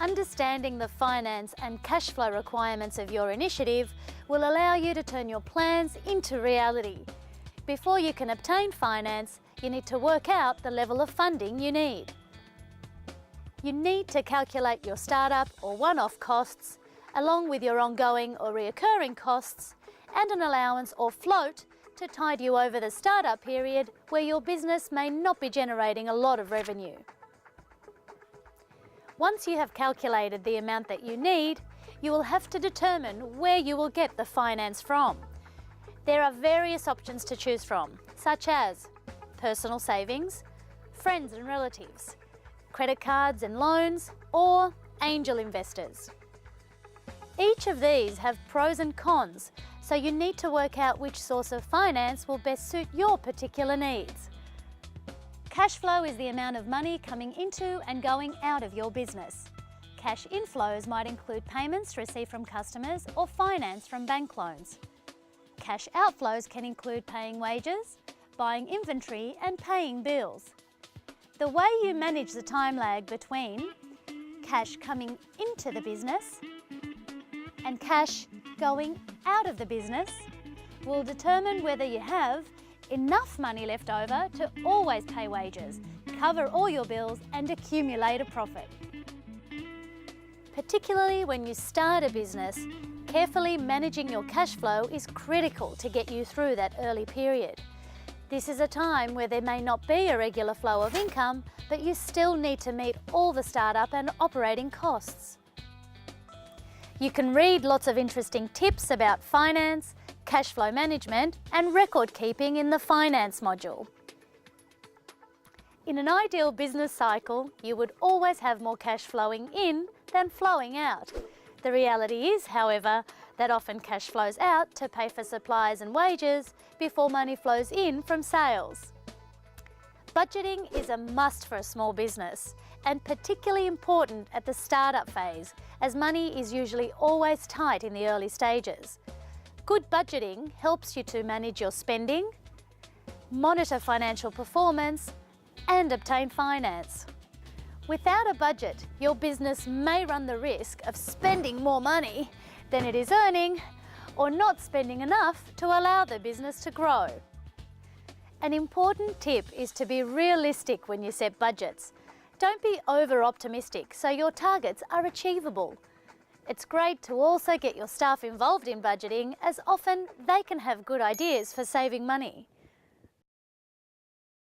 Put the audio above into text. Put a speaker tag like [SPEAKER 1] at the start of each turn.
[SPEAKER 1] Understanding the finance and cash flow requirements of your initiative will allow you to turn your plans into reality. Before you can obtain finance, you need to work out the level of funding you need. You need to calculate your startup or one-off costs, along with your ongoing or reoccurring costs, and an allowance or float to tide you over the startup period where your business may not be generating a lot of revenue. Once you have calculated the amount that you need, you will have to determine where you will get the finance from. There are various options to choose from, such as personal savings, friends and relatives, credit cards and loans, or angel investors. Each of these have pros and cons, so you need to work out which source of finance will best suit your particular needs. Cash flow is the amount of money coming into and going out of your business. Cash inflows might include payments received from customers or finance from bank loans. Cash outflows can include paying wages, buying inventory and paying bills. The way you manage the time lag between cash coming into the business and cash going out of the business will determine whether you have enough money left over to always pay wages, cover all your bills and accumulate a profit. Particularly when you start a business, carefully managing your cash flow is critical to get you through that early period. This is a time where there may not be a regular flow of income, but you still need to meet all the startup and operating costs. You can read lots of interesting tips about finance, cash flow management and record keeping in the finance module. In an ideal business cycle, you would always have more cash flowing in than flowing out. The reality is, however, that often cash flows out to pay for supplies and wages before money flows in from sales. Budgeting is a must for a small business and particularly important at the startup phase, as money is usually always tight in the early stages. Good budgeting helps you to manage your spending, monitor financial performance, and obtain finance. Without a budget, your business may run the risk of spending more money than it is earning, or not spending enough to allow the business to grow. An important tip is to be realistic when you set budgets. Don't be over-optimistic so your targets are achievable. It's great to also get your staff involved in budgeting, as often they can have good ideas for saving money.